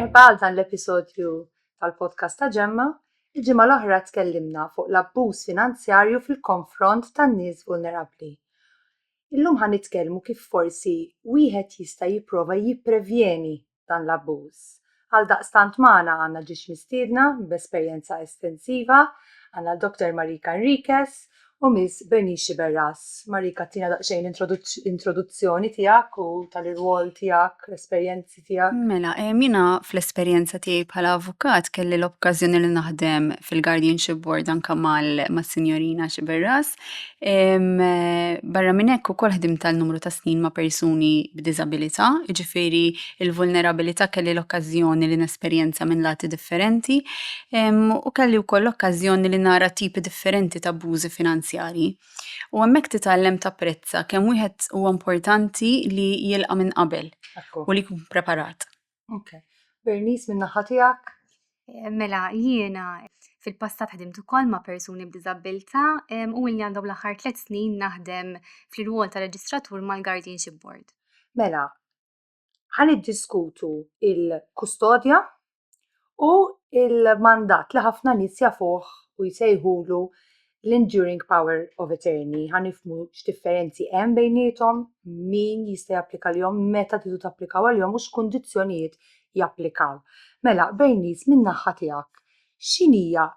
Impa għal dan l-episodju tal-podcast ta' Ġemma, il-ġimgħa l-oħra tkellimna fuq l-abbuż finanzjarju fil-konfront tan-nies vulnerabbli. Illum ħan nitkellmu kif forsi wieħed jista' jipprova jipprevjeni dan l-abbuż. Għal daqstant magħna għandna ġiex mistiedna b'esperjenza estensiva, għandna l-Dr. Marika Enriquez u Miss Bernice Berras. Marika, tina daqsxejn introduzzjoni tiegħek u tal-irwol tiegħek, l-esperjenzi tiegħek. Mela, mina fl-esperjenza tiegħi bħala avukat kelli l-okkażjoni li naħdem fil-Guardianship Board anke mas-Sinjorina Xiberras. Barra minn hekk ukoll ħdimt tal-numru ta' snin ma' persuni b'diżabilità, jiġifieri il-vulnerabilità kelli l-okkażjoni li nesperjenza minn lati differenti u kelli wkoll l-okkażjoni li nara tipi differenti ta' abbużi finanzjarji. U hemmhekk titgħallem tapprezza kemm wieħed huwa importanti li jilqa' minn qabel u li jkun preparat. Okay. Bernice minn naħa tiegħek? Mela, jiena fil-passat ħdimt ukoll ma' persuni b'diżabilità u li għandhom l-aħħar 3 snin naħdem fl-irwol ta' reġistratur mal-Guardianship Board. Mela, ħan iddiskutu il-kustodja u il-mandat li ħafna nies jafuh u jsejħulu l-enduring power of attorney. Ħan nifhmu x'differenzi hemm bejniethom, min jista' japplika lihom, meta tridu tapplikaw għalihom u x'kundizzjonijiet japplikaw. Mela, Bernice minn naħa tiegħek, x'inhija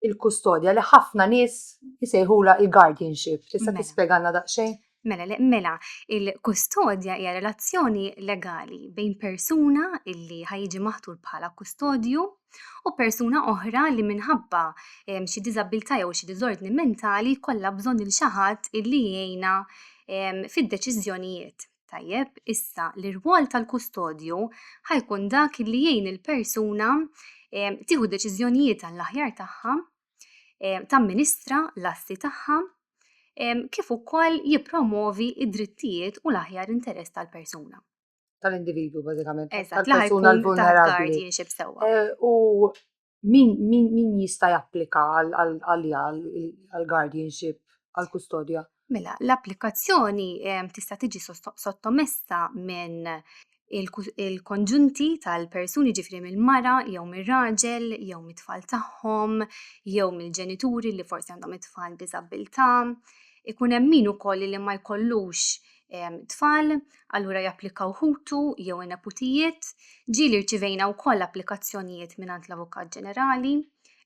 il-kustodja li ħafna nies jsejħula il-guardianship? Tista' tispjegana daqsxejn? Mela, il-kustodja hija relazzjoni legali bejn persuna illi ħajġi maħtur bħala kustodju u persuna oħra li minħabba xi diżabilità jew xi diżordni mentali kollha bżonn il xi ħadd illi jgħinha fid-deċiżjonijiet. Tajjeb, issa l-irwol tal-kustodju ħajkun dak illi jgħin il-persuna tieħu deċiżjonijiet għall-aħjar tagħha, tamministra l-assi tagħha, kif ukoll jippromovi id-drittijiet u l-aħjar interess tal-persuna. Tal-individwu, bażikament. Eżatt, tal-persuna l-vulnerabbli. U min jista' japplika għall-guardianship, għall-kustodja? Mela, l-applikazzjoni tista' tiġi sottomessa minn il-konġunti tal-persuni ġifri mill-mara, jew mir-raġel, jew mit-tfal tagħhom, jew mill-ġenituri li forsi għandhom it-tfal b'diżabilità. Ikun hemm min ukoll li ma jkollux tfal, allura japplikaw ħutu jew neputijiet. Ġieli rċivejna wkoll applikazzjonijiet mingħand l-Avukat Ġenerali,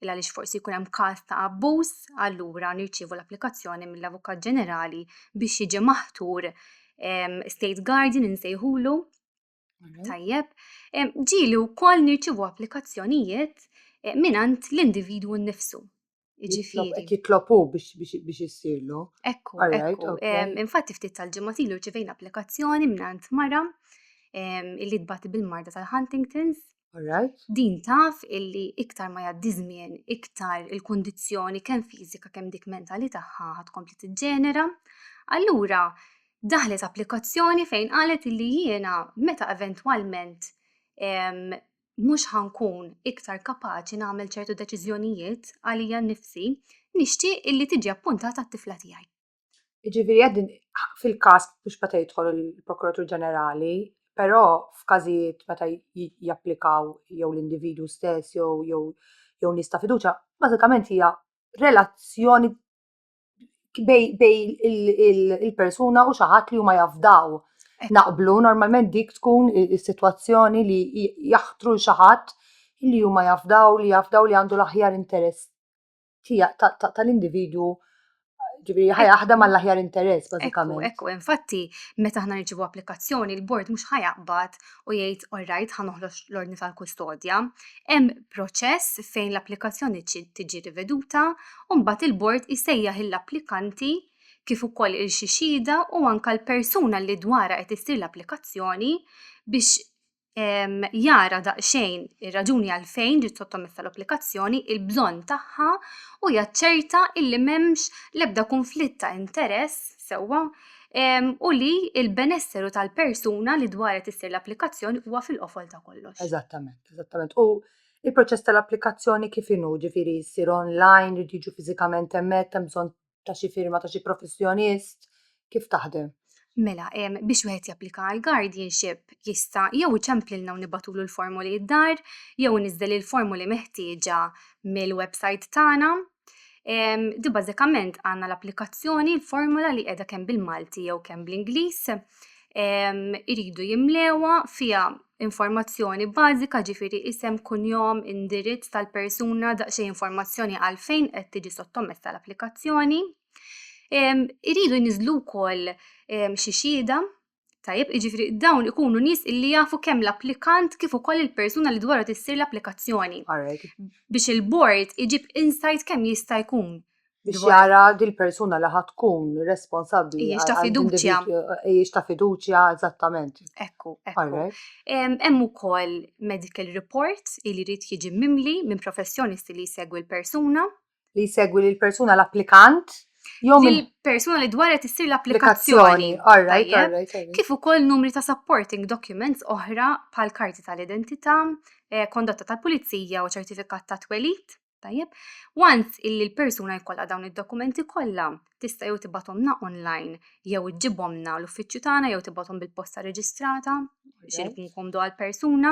għaliex forsi jkun hemm każ ta' abbuż, allura nirċievu l-applikazzjoni mill-Avukat Ġenerali biex jiġi maħtur State Guardian insejħulu. Tajjeb, ġieli wkoll nirċievu applikazzjonijiet mingħand l-individwu nnifsu. Jitlobu biex issirlu. Ekku. Infatti ftit tal-ġimgħat ilu rċivejna applikazzjoni mingħand mara illi tbati bil-marda tal-Huntingtons. Din taf illi iktar ma jgħaddi żmien, iktar il-kundizzjoni kemm fiżika kemm dik mentali tagħha ħadkompli tiġġenera. Allura daħlet applikazzjoni fejn qalet illi jiena meta eventwalment mhux ħankun iktar kapaċi nagħmel ċertu deċiżjonijiet għalija nnifsi, nixtieq illi tiġi appuntata t-tifla tiegħi. Jiġifieri qegħdin fil-każ biex meta jidħol il-Prokuratur Ġenerali, però f'każijiet meta japplikaw jew l-individwu stess jew nies ta' fiduċja, bażikament hija relazzjoni bejn il-persuna u xi ħadd li huma jafdaw. Naqblu, normalment dik tkun is-sitwazzjoni li jaħtru xi ħadd li huma jafdaw li għandu l-aħjar interess tal-individwu, ġifieri ħajaħdem għall-aħjar interess bażikament. Ekku, infatti meta aħna nirċievu applikazzjoni il-bord mhux ħajaqbad u jgħid orrajt ħanoħloġ l-ordni tal-kustodja. Hemm proċess fejn l-applikazzjoni tiġi riveduta u mbagħad il-bord isejjaħ l-applikanti kif ukoll il-xixida u anke l-persuna li dwarha qed issir l-applikazzjoni biex jara daqsxejn ir-raġuni għalfejn ġiet sottomessa l-applikazzjoni, il-bżonn tagħha u jaċċerta illi m'hemmx l-ebda konflitt ta' interess sewwa u li l-benesseru tal-persuna li dwarha issir l-applikazzjoni huwa fil-qofol ta' kollox. Eżattament. U il-proċess tal-applikazzjoni kif inhu, ġifieri jsir online, jiġu fiżikament hemmhekk, hemm bżonn ta' xi firma ta' xi professjonist, kif taħdem? Mela, biex wieħed japplika għal guardianship jista' jew iċemplilna u nibatulu l-formuli d-dar, jew iniżżel il-formuli meħtieġa mill-website tagħna. Di bażikament għandna l-applikazzjoni, l-formula li qiegħda kemm bil-Malti jew kemm bl-Ingliż. Iridu jimlewha fiha informazzjoni bażika, ġifieri isem, kunjom, indirizz tal-persuna, daqsxejn informazzjoni għalfejn qed tiġi sottomessa l-applikazzjoni. Iridu jniżlu wkoll xi xhieda, tajjeb, jiġifieri dawn ikunu nies illi jafu kemm l-applikant kif ukoll il-persuna li dwarha tissir l-applikazzjoni. Biex il-board iġib insight kemm jista' jkun. Biex jara dil-persuna li ħad tkun responsabbli. Hijiex ta' fiduċja. Hijiex ta' fiduċja, eżattament. Ekku. Hemm ukoll medical report li jrid jiġi mimli minn professjonisti li jsegwi l-persuna. Li jsegwi l-persuna l-applikant? Il-persuna li dwarha tissir l-applikazzjoni. Kif ukoll numri ta' supporting documents oħra bħal karti tal-identità, kondotta tal-pulizija u ċertifikat ta' twelid. Tajjeb, once illi l-persuna jkollha dawn id-dokumenti kollha, tista' jew tibgħathomna online, jew iġġibhomna l-uffiċċju tagħna jew tibgħathom bil-posta reġistrata biex inkun komdu għall-persuna.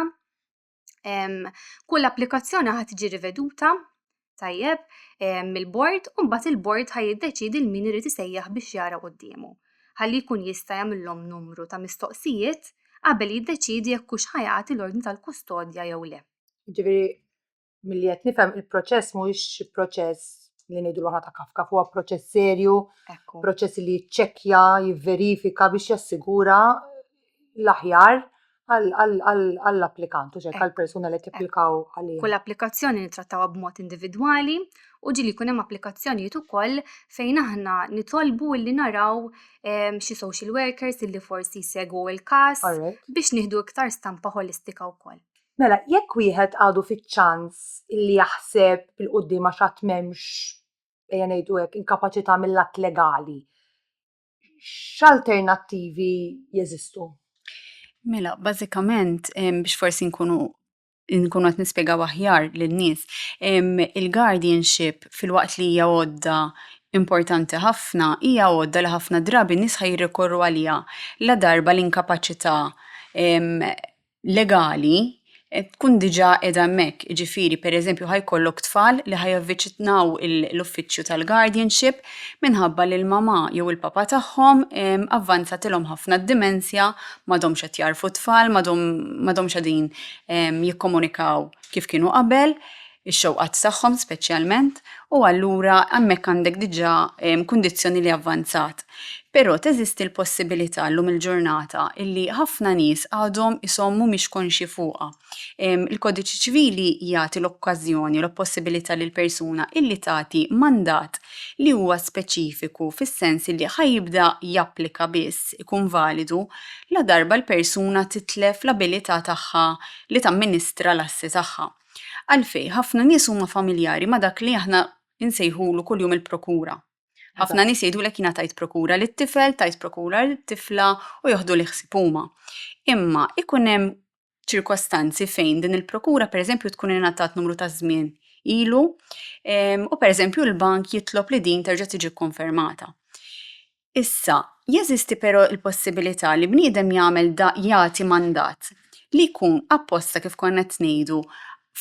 Kull applikazzjoni ħad tiġi riveduta, tajjeb, mill-board u mbagħad il-board ħajiddeċiedi l min irid isejjaħ biex jara qudiemu. Ħalli jkun jista' jagħmilhom numru ta' mistoqsijiet qabel jiddeċiedi jekk hux ħajagħti l-ordni tal-kustodja jew le. Ġifieri milli qed nifhem il-proċess mhuwiex proċess li ngħidu aħna ta' kafka, huwa proċess serju, proċess li jiċċekkja, jivverifika biex jassigura l-aħjar għall-applikant, u xek għall-persuna li tipplikaw għalija. Kull applikazzjoni nittrattawha b'mod individwali u ġieli jkun hemm applikazzjonijiet ukoll fejn aħna nitolbu li naraw xi social workers illi forsi jsegwu l-każ biex nieħdu iktar stampa holistika wkoll. Mela, jekk wieħed għadu fiċ-ċans illi jaħseb bil-qudiem għax qatt m'hemmx ejja ngħidu hekk inkapaċità mill-att legali, x'alternattivi jeżistu? Mela, bażikament biex forsi nkunu qed nispjegaw aħjar lin-nies, il-guardianship fil-waqt li hija għodda importanti ħafna, hija għodda li ħafna drabi nies ħajrikorru għaliha la darba l-inkapaċità legali tkun diġà qiegħda hemmhekk, jiġifieri pereżempju ħajkollok tfal li ħajavviċinaw l-uffiċċju tal-guardianship minħabba li l-mama jew il-papa tagħhom avvanzatilhom ħafna d-dimensja, m'għadhomx qed jarfu tfal, m'għadhomx qegħdin jikkomunikaw kif kienu qabel, ix-xewqat tagħhom speċjalment, u allura hemmhekk għandek diġà kundizzjoni li avvanzat. Però teżisti l-possibilità llum il-ġurnata illi ħafna nies għadhom ishom mhumiex konxi fuqha. Il-Kodiċi Ċivili jagħti l-okkażjoni, l-possibilità lil persuna illi tagħti mandat li huwa speċifiku fis-sens li ħajibda japplika biss ikun validu la darba l-persuna titlef l-abilità tagħha li tamministra l-assi tagħha. Għalfejn ħafna nies huma familjari ma' dak li aħna insejħulu kuljum il-prokura. Ħafna nies jgħidulek jiena tajt prokura lit-tifel, tajt prokura lit-tifla u joħdu li ħsieb huma. Imma ikun hemm ċirkostanzi fejn din il-prokura pereżempju tkun ingħatat numru ta' żmien ilu u pereżempju l-bank jitlob li din terġa' tiġi kkonfermata. Issa, jeżisti però l-possibilità li bniedem jagħti mandat li jkun apposta kif konna qed ngħidu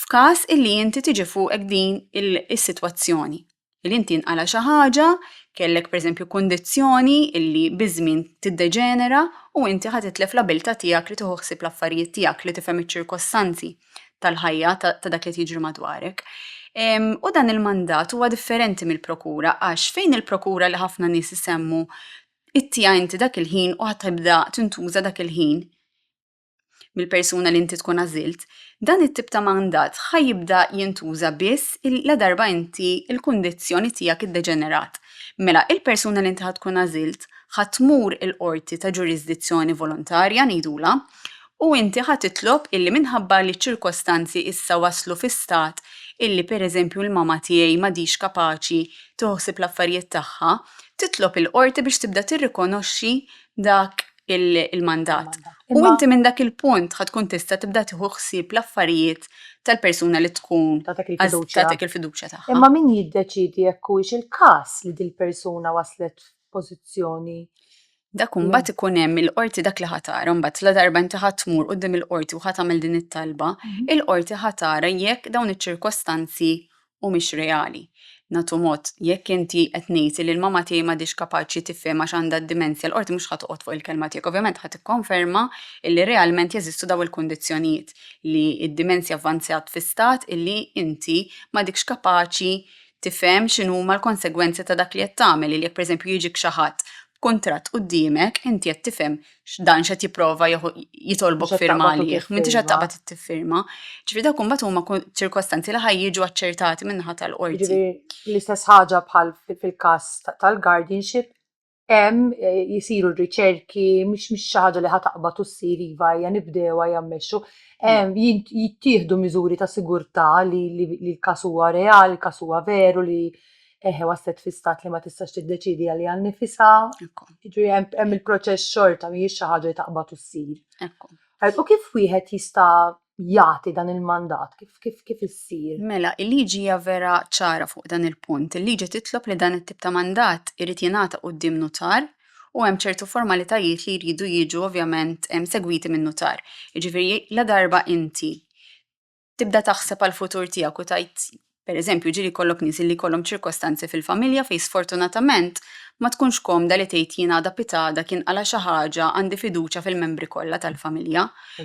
f'każ illi inti tiġi fuqek din is-sitwazzjoni. Illi inti inqala xi ħaġa, kellek pereżempju kundizzjoni illi biżmien tiddeġenera u inti ħadd titlef l-abilità tiegħek li tieħu ħsieb l-affarijiet tiegħek li tifhem iċ-ċirkostanzi tal-ħajja ta' dak li tiġri madwarek. U dan il-mandat huwa differenti mill-prokura għax fejn il-prokura li ħafna nies isemmu ittija inti dak il-ħin u ħadd tibda tintuża dak il-ħin mill-persuna li inti tkun għażilt, dan it-tip ta' mandat ħajibda jintuża biss la darba inti il-kundizzjoni tiegħek iddeġenerat. Mela il-persuna li inti ħadd tkun għażilt ħadd tmur il-qorti ta' ġurisdizzjoni volontarja ngħidula u inti ħadd titlob illi minħabba li ċirkostanzi issa waslu fi stat illi pereżempju l-mama tiegħi m'għadix kapaċi toħsib l-affarijiet tagħha, titlob il-qorti biex tibda tirrikonoxxi dak il-mandat. U inti minn dak il-punt ħatkun tista' tibda tieħu ħsieb l-affarijiet tal-persuna li tkun tagħtik il-fiduċja tagħha. Imma min jiddeċidi jekk huwiex il-każ li dil persuna waslet f'pożizzjoni Dak mbagħad ikun hemm il-qorti dak li ħatara, mbagħad la darba inti ħatmur quddiem il-qorti u ħatamel din it-talba, il-qorti ħatara jekk dawn iċ-ċirkostanzi humiex reali. Nagħtu mod jekk inti qed ngħid li l-mama tiegħi m'għadix kapaċi tifhem għax għandha d-dimensja, l-qorti mhux ħatoqgħod fuq il-kelma tiegħek. Ovvjament ħadd ikkonferma li realment jeżistu dawn il-kundizzjonijiet li d-dimensja avvanzjat fi stat illi inti m'għadikx kapaċi tifhem x'inhuma l-konsegwenzi ta' dak li qed tagħmel, li jekk pereżempju jiġik xi ħadd kuntratt quddiemek, inti qed tifhem x'dan x'qed jipprova jitolbok firma għalih, m'intix qed taqbad tiffirma. Ġifieri dawk imbagħad huma ċirkostanzi li ħajjiġu aċċertati min-naħa tal-qorti. Ġifieri l-istess ħaġa bħal fil-każ tal-guardianship hemm jisiru r-riċerki mhix xi ħaġa li ħataqbad u ssir iva hija nibdewha jammexxu. Jittieħdu miżuri ta' sigurtà li l-każ huwa reali, l-każ huwa veru li waslet fi stat li ma tistax tiddeċidi għalija nnifisha. Jiġri hemm il-proċess xorta mhijiex xi ħaġa li taqbad u ssir. U kif wieħed jista' jagħti dan il-mandat? Kif issir? Mela, il-liġi hija vera ċara fuq dan il-punt. Il-liġi titlob li dan it-tip ta' mandat irid jingħata quddiem notar u hemm ċertu formalitajiet li jridu jiġu ovvjament segwiti minn notar. Jiġifieri la darba inti tibda taħseb għall-futur tiegħek u tajt pereżempju ġieli jkollok nies li jkollhom ċirkostanzi fil-familja fejn sfortunatament ma tkunx komda li tgħid jien għada pitada kien qala xi ħaġa għandi fiduċja fil-membri kollha tal-familja.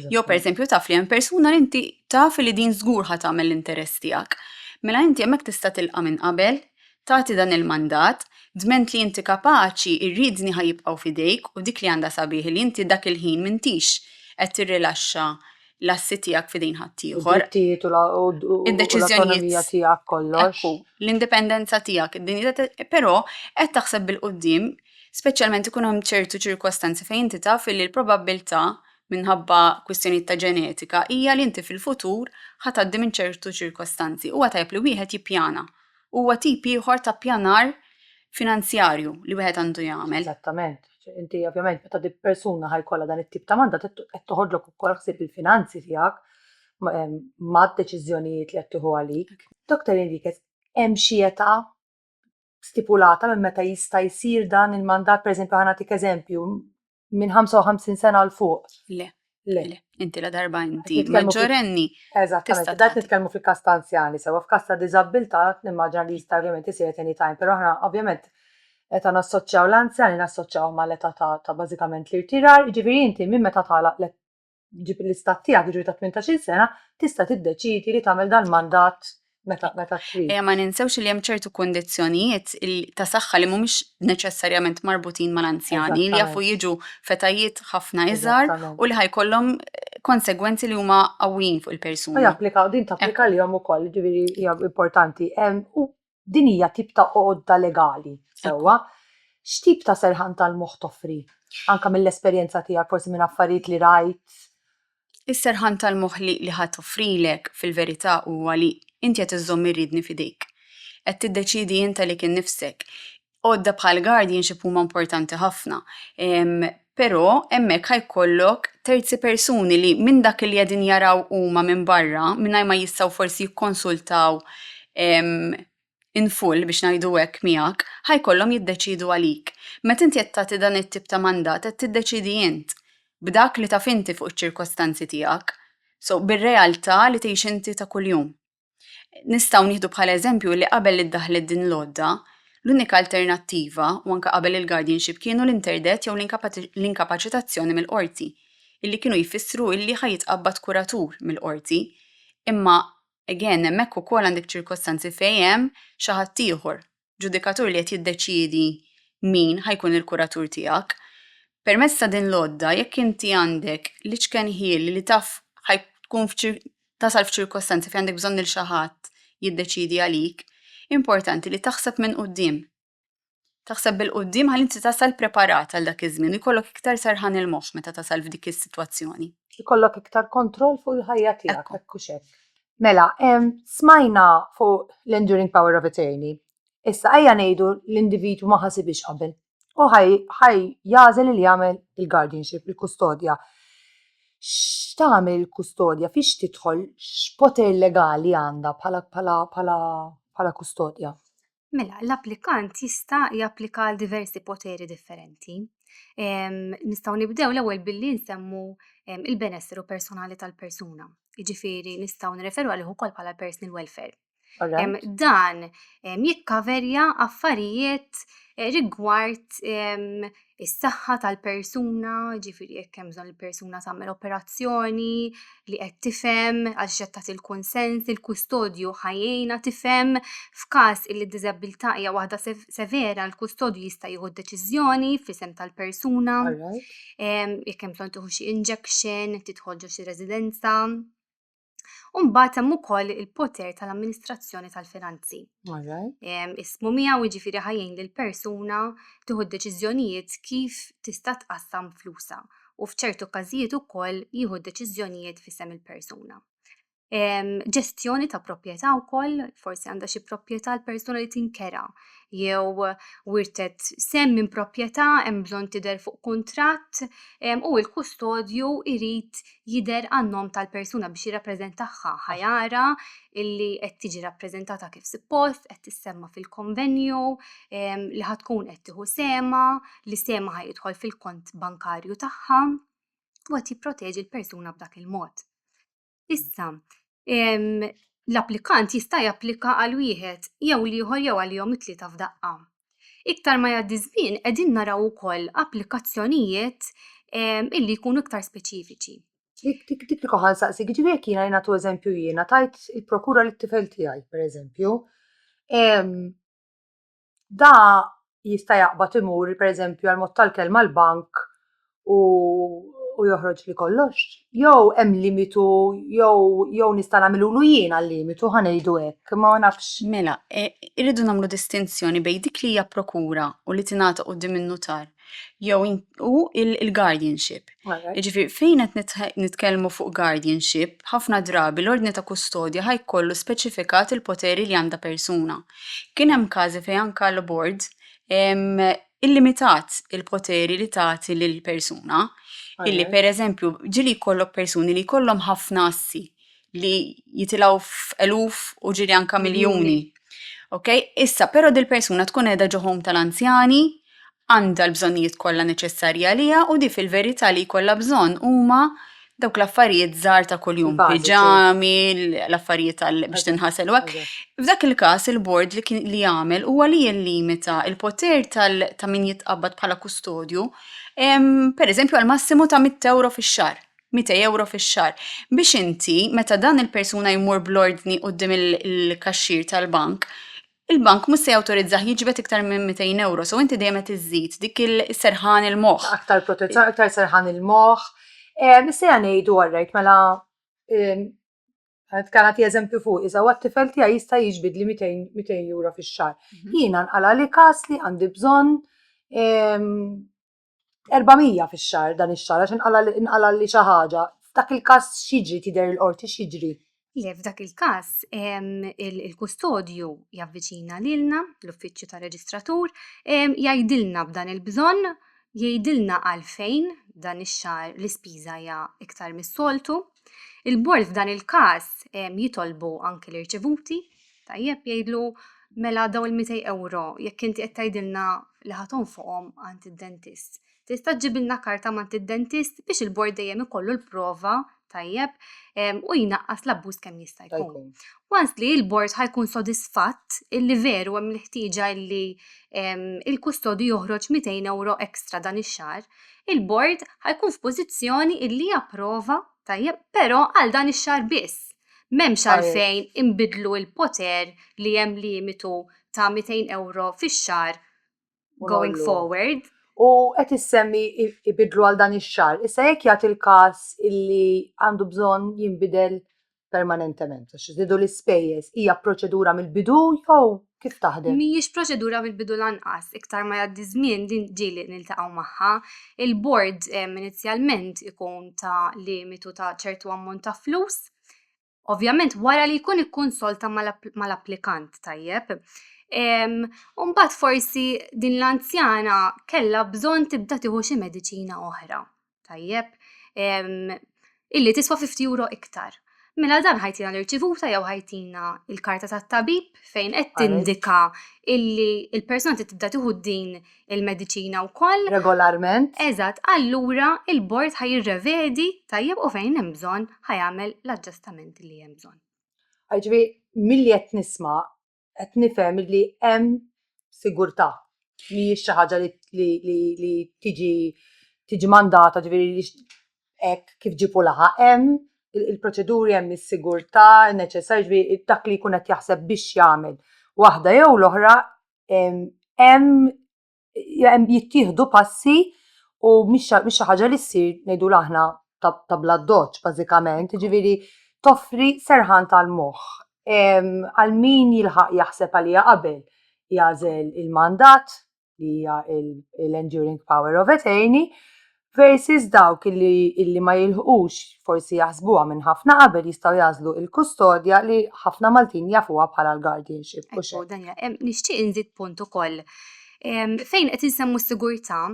Jew pereżempju taf li hemm persuna li inti taf li din żgur ħadd tagħmel l-interess tiegħek. Mela inti hemmhekk tista' tilqa' minn qabel, tagħti dan il-mandat, dment li inti kapaċi ir-riedni ħajjibqgħu f'idejk u dik li għandha sabiħ li inti dak il-ħin m'intix qed tirrilaxxa l-assi tiegħek f'idejn ħadd ieħor. Id-drittijiet u l-autonomija tiegħek kollox. L-indipendenza tiegħek, però qed taħseb bil-qudiem, speċjalment ikun hemm ċertu ċirkostanzi fejn inti taf li l-probabbiltà minħabba kwistjonijiet ta' ġenetika hija li inti fil-futur ħatgħaddi minn ċertu ċirkostanzi. Huwa tajjeb li wieħed jippjana. Huwa tip ieħor ta' pjanar finanzjarju li wieħed għandu jagħmel. Eżattament. Inti ovvjament meta di persuna ħajkollha dan it-tip ta' mandat qed toħodlok ukoll ħsieb il-finanzi tiegħek mad-deċiżjonijiet li qed tieħu għalik. Dr. Enriquez, hemm xi età stipulata minn meta jista' jsir dan il-mandat, pereżempju ħa nagħtik eżempju minn 55 sena l fuq. Le. Inti la darba inti maġġorenni. Eżattament, dak nitkellmu fil-każ ta' anzjani, sewa f'każ ta' diżabilità nimmaġina li jista' ovvjament isir at any time, però aħna ovvjament eta nassoċjaw l-anzjani nassoċjaw mal-età ta' bażikament l-irtirar, jiġifieri inti minn meta tagħlaq l-istat tiegħek jiġri ta' 18 sena tista' tiddeċidi li tagħmel dan mandat meta trid. Ma ninsewx li hemm ċertu kundizzjonijiet ta' saħħa li mhumiex neċessarjament marbutin mal-anzjani li jafu jiġu fetajiet ħafna iżgħar u li ħajkollhom konsegwenzi li huma qawwin fuq il-persuna. Din tapplika lihom ukoll, jiġifieri hija importanti. Din hija tip ta' għodda legali sewwa. X'tip ta' serħan tal-moħħ toffri? Anke mill-esperjenza tiegħek forsi minn affarijiet li rajt. Is-serħan tal-moħħ li ħadd toffrilek fil-verità huwa li inti qed iżżomm ir-riedni f'idejk. Qed tiddeċidi inta li kien nifsek. Għodda bħal guardianship huma importanti ħafna. Però hemmhekk ħajkollok terzi persuni li minn dak li qegħdin jaraw huma minn barra mingħajr ma jistgħu forsi jikkonsultaw in full biex ngħidu hekk miegħek, ħajkollhom jiddeċidu għalik. Meta inti qed tagħti dan it-tip ta' mandat qed tiddeċidi int b'dak li taf inti fuq iċ-ċirkostanzi tiegħek, so bir-realtà li tgħix inti ta' kuljum. Nistgħu nieħdu bħala eżempju li qabel li ddaħlet din l-għodda, l-unika alternattiva u anke qabel il-guardianship kienu l-interdett jew l-inkapaċitazzjoni mill-qorti, illi kienu jfissru illi ħajitqabbad kuratur mill-qorti, imma again, hemmhekk ukoll għandek ċirkostanzi fejn hemm xi ħadd ieħor, ġudikatur li qed jiddeċiedi min ħajkun il-kuratur tiegħek. Permezz ta' din l-għodda, jekk inti għandek l-iċken ħiel li taf ħajtkun tasal f'ċirkostanzi fejn għandek bżonn il xi ħadd jiddeċiedi għalik, importanti li taħseb minn quddiem. Taħseb bil-qudiem ħalli inti tasal preparat għal dak iż-żmien u jkollok iktar serħan il-moħħ meta tasal f'dik is-sitwazzjoni. Ikollok iktar kontroll fuq il-ħajja tiegħek hekk u xekk. Mela, smajna fuq l-enduring power of attorney. Issa ejja ngħidu l-individwu ma ħasibx qabel. U ħaj jażel li jagħmel il-guardianship, il-kustodja. X'tagħmel il-kustodja? Fiex tidħol? X'poter legali għandha bħala kustodja? Mela, l-applikant jista' japplika għal diversi poteri differenti. Nistgħu nibdew l-ewwel billi nsemmu il-benessru personali tal-persuna. Jiġifieri nistgħu nirreferu għalih ukoll bħala personal welfare. Alright? Dan jikkaverja affarijiet rigward is-saħħa tal-persuna, ġifieri jekk hemm bżonn il-persuna tagħmel operazzjoni li qed tifhem għal x'qed tagħti l-kunsens, il-kustodju ħajjejna tifhem f'każ li d-diżabilità hija waħda severa, l-kustodju jista' jieħu deċiżjoni f'isem tal-persuna, Alright? jekk hemm bżonn tieħu xi injection, tidħol ġo xi residenza. U mbagħad hemm ukoll il-poter tal-amministrazzjoni tal-finanzi. Alright? Ismu miegħu jiġifieri ħajjin lill-persuna tieħu d-deċiżjonijiet kif tista' tqassam flusha u f'ċertu każijiet ukoll jieħu d-deċiżjonijiet f'isem il-persuna. Ġestjoni ta' proprjetà wkoll, forsi għandha xi proprjetà l-persuna li tinkera, jew wirtet semm minn proprjetà hemm bżonn tidher fuq kuntratt u l-kustodju jrid jidher għan-nom tal-persuna biex jirrappreżentaha ħajara illi qed tiġi rappreżentata kif suppost, qed tissemma fil-konvenju, li ħatkun qed tieħu sema, li sema ħajidħol fil-kont bankarju tagħha u qed jipproteġi l-persuna b'dak il-mod. Issa, l-applikant jista' japplika għal wieħed jew ieħor jew għalihom it-tlieta f'daqqa. Iktar ma jgħaddi żmien qegħdin naraw ukoll applikazzjonijiet illi jkunu iktar speċifiċi. Dik li koħal saqsi, ġifieri jekk jiena nagħtu eżempju jiena tajt il-prokura lit-tifel tiegħi, pereżempju, da jista' jaqbad imur pereżempju għal mod tal-kelma l-bank u joħroġ li kollox. Jew hemm limitu jew nista' nagħmilulu jien għal-limitu ħanejdu hekk, ma nafx. Mela, irridu nagħmlu distinzjoni bejn dik li hija prokura u li tingħata quddiem in-notar jew il-guardianship. Jiġifieri fejn qed nitkellmu fuq guardianship, ħafna drabi l-ordni ta' kustodja ħajkollu speċifikat il-poteri li għandha persuna. Kien hemm każi fejn anke l-board illimitat il-poteri li tagħti lill-persuna, illi pereżempju ġieli jkollok persuni li jkollhom ħafna assi li jitilgħu f'eluf u ġieli anke miljuni. Okay? Issa però dil-persuna tkun qiegħda ġo home tal-anzjani, għandha l-bżonnijiet kollha neċessarji għaliha u di fil-verità li jkollha bżonn huma dawk l-affarijiet żgħar ta' kuljum, piġami, l-affarijiet biex tinħasel hekk. F'dak il-każ il-board li jagħmel huwa li jillimita il-poter ta' min jitqabbad bħala kustodju, pereżempju għal massimu ta' 100 euro fix-xahar. 200 euro fix-xahar. Biex inti meta dan il-persuna jmur bl-ordni quddiem il-kaxxir tal-bank, il-bank mhux se jawtorizzah jiġbed iktar minn 200 euro, so inti dejjem qed iżżid dik il-serħan il-moħħ. Aktar protezzjoni, aktar serħan il-moħħ. Nistgħu ngħidu għarrejt mela kanati eżempju fuq, iżda huwa t-tifel tiegħi jista' jiġbid li 200 euro fix-xahar. Jiena nqala li każ li għandi bżonn 400 fix-xahar dan ix-xahar għax inqala li xi ħaġa. F'dak il-każ x'jiġri tidher il-qorti x'jiġri? Le f'dak il-każ il-kustodju javviċina lilna l-uffiċċju tar-reġistratur, jgħidilna b'dan il-bżonn, jgħidilna għalfejn dan ix-xahar l-ispiża hija iktar mis-soltu. Il-bord f'dan il-każ jitolbu anke l-irċevuti, tajjeb jgħidlu mela daw il-200 euro jekk inti qed tgħidilna li ħatonfoqhom għand id-dentist. Tista' ġibilna karta mant id-dentist biex il-bord dejjem ikollu l-prova tajjeb u jnaqqas l-abbuż kemm jista' jkun. Once li l-bord ħajkun sodisfatt illi veru hemm l-ħtieġa li il-kustodju joħroġ 200 euro ekstra dan ix-xahar, il-bord ħajkun f'pożizzjoni illi japprova tajjeb, però għal dan ix-xahar biss. M'hemmx għalfejn inbidlu l-poter li hemm limitu ta' 200 euro fix-xahar going forward. U qed issemmi ibidlu għal dan ix-xahar. Issa jekk jagħti il-każ illi għandu bżonn jinbidel permanentement, għax iżidu l-ispejjeż, hija proċedura mill-bidu jew kif taħdem? Mhijiex proċedura mill-bidu lanqas, iktar ma jgħaddi żmien din ġieli niltaqgħu magħha. Il-bord inizjalment ikun ta' limitu ta' ċertu ammont ta' flus. Ovvjament wara li jkun ikkonsolta mal-applikant tajjeb. Mbagħad forsi din l-anzjana kellha bżonn tibda tieħu xi mediċina oħra, tajjeb, illi tiswa 50 euro iktar. Mela dan ħajtina l-irċivuta jew ħajtina il-karta tat-tabib fejn qed Għarriġ. tindika illi il-persuna tibda tieħu din il-mediċina wkoll. Regolarment. Eżatt, allura il-bord ħajirrevedi tajjeb u fejn hemm bżonn ħajamel l-aġġustamenti li hemm bżonn. Ġifieri milli qed nisma' qed nifhem li hemm sigurtà mhijiex xi ħaġa li tiġi mandata ġifieri hekk kif ġipu laħa hemm il-proċeduri hemm is-sigurtà neċessarja ġifieri dak li jkun qed jaħseb biex jagħmel waħda jew l-oħra hemm jittieħdu passi u mhix xi ħaġa li ssir ngħidu aħna ta' bla doċċ bażikament, ġifieri toffri serħan tal-moħħ. Għal min jilħaq jaħseb għalija qabel jażel il-mandat li hija l-enduring power of attorney versus dawk illi ma jilħqux forsi jaħsbuha minn ħafna qabel jistgħu jażlu l-kustodja li ħafna Maltin jafuha bħala l-guardianship. Ekku, Danja, nixtieq inżid punt ukoll. Fejn qed insemmu s-sigurtà,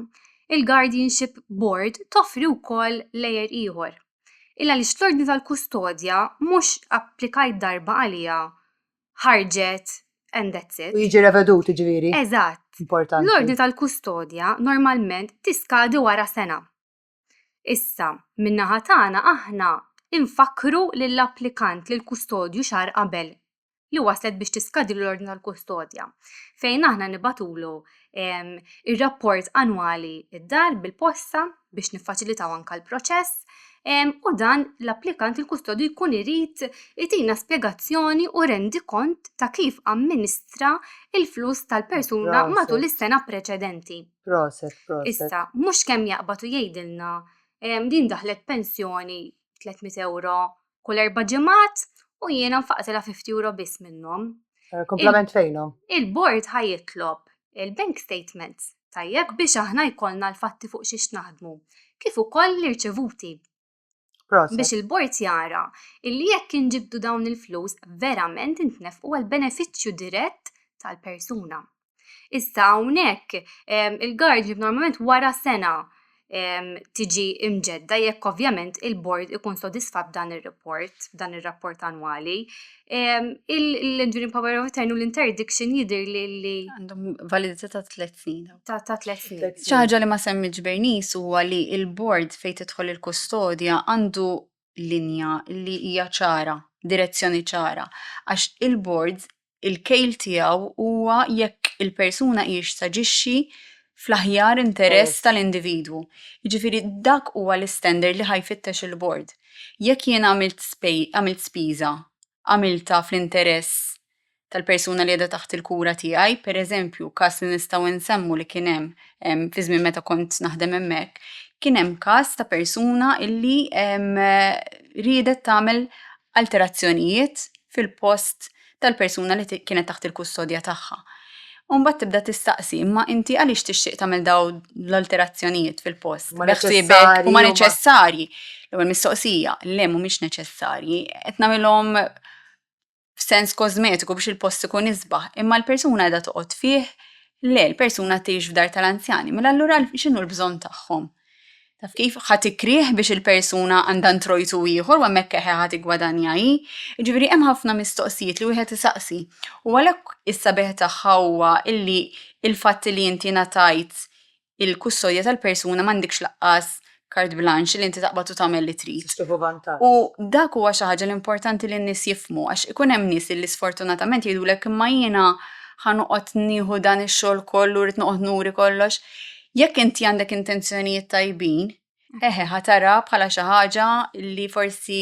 il-Guardianship Board toffri wkoll lejer ieħor. Illa li l-ordni tal-kustodja mhux applikajt darba għalija ħarġet and that's it. U jiġi revedut ġifieri. Eżatt. Importanti. L-ordni tal-kustodja normalment tiskadi wara sena. Issa, min-naħa tagħna aħna infakru lill-applikant lill-kustodju xahar qabel li waslet biex tiskadi l-ordni tal-kustodja. Fejn aħna nibatulu ir-rapport annwali id-dar bil-posta biex niffaċilitaw anke l-proċess. U dan l-applikant il-kustodju jkun irid itina spjegazzjoni u rendi kont ta' kif amministra il-flus tal-persuna matul is-sena preċedenti. Proset. Issa, mhux kemm jaqbad u jgħidilna din daħlet pensjoni 300 euro kull 4 ġimgħat u jiena nfaqtilha 50 euro biss minnhom. Komplement fejnhom. Il-bord ħajitlob il-bank statements tajjeb biex aħna jkollna l-fatti fuq xiex naħdmu, kif ukoll l-irċevuti. Biex il-bord jara illi jekk inġibdu dawn il-flus verament intnefqu għal-benefiċċju dirett tal-persuna. Issa hawnhekk il-guardianship normalment wara sena tiġi imġedda jekk ovvjament il-bord ikun sodisfat b'dan ir-rapport annwali. Il-enduring power of attorney u l-interdiction jidher li Għandhom validità ta' 3 snin. ta' 3 snin. Xi ħaġa li ma semmiġ Bernice huwa li l-bord fejn tidħol il-kustodja għandu linja li hija ċara, direzzjoni ċara. Għax il-bord il-kejl tiegħu huwa jekk il-persuna hijiex taġixxi fl-aħjar interess tal-individwu. Jiġifieri dak huwa l-istandard li ħajfittex il-bord. Jekk jien għamilt spiża, għamilta fl-interess tal-persuna li qiegħda taħt il-kura tiegħi, pereżempju każ li nistgħu nsemmu li kien hemm fi żmien meta kont naħdem hemmhekk, kien hemm każ ta' persuna illi riedet tagħmel alterazzjonijiet fil-post tal-persuna li kienet taħt il-kustodja tagħha. Mbagħad tibda tistaqsi, imma inti għaliex tixtieq tagħmel daw l-alterazzjonijiet fil-post? Beħsiebek huma neċessarji. L-ewwel mistoqsija, le mhumiex neċessarji, qed nagħmilhom f'sens kosmetiku biex il-post ikun isbaħ, imma l-persuna qiegħda toqgħod fih, le l-persuna tgħix f'dar tal-anzjani, mela allura x'inhu l-bżonn tagħhom? Taf kif ħadd ikrih biex il-persuna għandha introjtu ieħor u hemmhekk ħadd igwadanja hi. Jiġifieri hemm ħafna mistoqsijiet li wieħed isaqsi. U għalhekk is-sabeħ tagħha huwa illi il-fatt li inti ngħatajt il-kustodja tal-persuna m'għandekx laqqas carte blanche li inti taqbad u tagħmel li trid. U dak huwa xi ħaġa l-importanti li n-nies jifhmu għax ikun hemm nies li sfortunatament jgħidulek imma jiena ħanoqgħod nieħu dan ix-xogħol kollu rid noqgħod nuri kollox. Jekk inti għandek intenzjonijiet tajbin, ħatara bħala xi ħaġa li forsi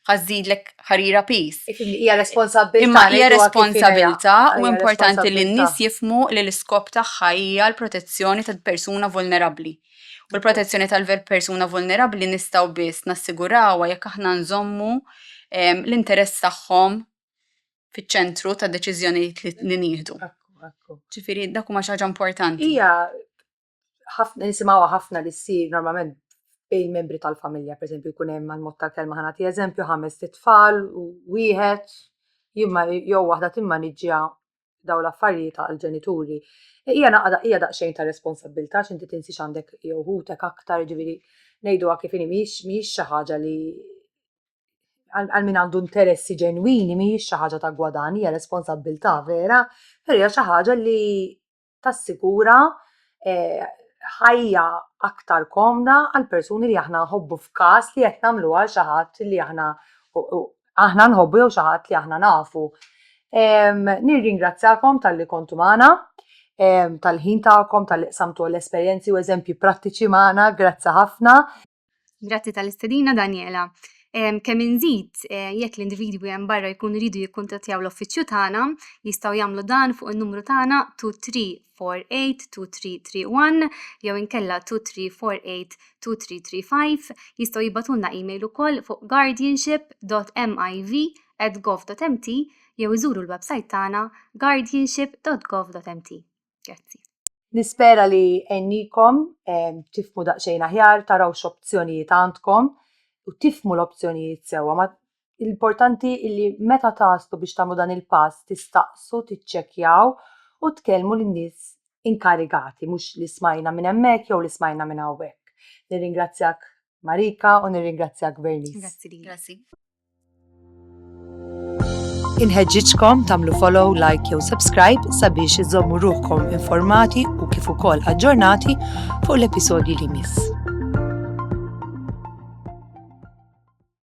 ħażidlek ħarira pis. Hija responsabilità. Imma hija responsabilità u importanti li n-nies jifhmu li l-iskop tagħha hija l-protezzjoni tal-persuna vulnerabbli. U l-protezzjoni tal-persuna vulnerabbli nistgħu biss nassigurawha jekk aħna nżommu l-interess tagħhom fiċ-ċentru tad-deċiżjonijiet li nieħdu. Ġifieri dak huma xi ħaġa importanti. Nisimgħuha ħafna li ssir normalment bejn membri tal-familja, pereżempju jkun hemm għal-mod tal-kelma ħanati eżempju 5 tfal u wieħed jew waħda timmaniġġja dawn l-affarijiet tal-ġenituri. Hija daqsxejn ta' responsabilità x'inti tinsix għandek jew ħutek aktar, ġifieri ngħiduha kif inhi mhijiex xi ħaġa li għal min għandu interessi ġenwini mhijiex xi ħaġa ta' gwadan, hija responsabbiltà vera, però hija xi ħaġa li tassigura ħajja aktar komda għal persuni li aħna nħobbu f'każ li qed nagħmluha xi ħadd li aħna nħobbu jew xi ħadd li aħna nafu. Nirringrazzjakom tal-li kontu magħna, tal-ħin tagħkom, tal-li qsamtu l-esperjenzi u eżempji prattiċi magħna, grazzi ħafna. Grazzi tal-istedina, Daniela. Kemm inżid jekk l-individwi hemm barra jkunu jridu jikkuntattjaw l-uffiċċju tagħna, jistgħu jagħmlu dan fuq in-numru tagħna 2348-2331 jew inkella 2348-2335, jistgħu jibgħatulna email ukoll fuq guardianship.miv@gov.mt jew iżuru l-website tagħna guardianship.gov.mt. Grazzi. Nispera li għennikom tifmu daqsxejn aħjar, taraw x'opzjonijiet għandkom u tifmu l-opzjonijiet sewwa. Ma l-importanti li meta taslu biex tagħmlu dan il-pass tistaqsu, tiċċekkjaw u tkellmu lin-nies inkarigati, mhux li smajna minn hemmhekk jew li smajna minn hawnhekk. Nirringrazzjak Marika u nirringrazzjak Bernice. Grazzi. Inħeġġiġkom tagħmlu follow, like jew subscribe sabiex iżommu ruħkom informati u kif ukoll aġġornati fuq l-episodji li miss.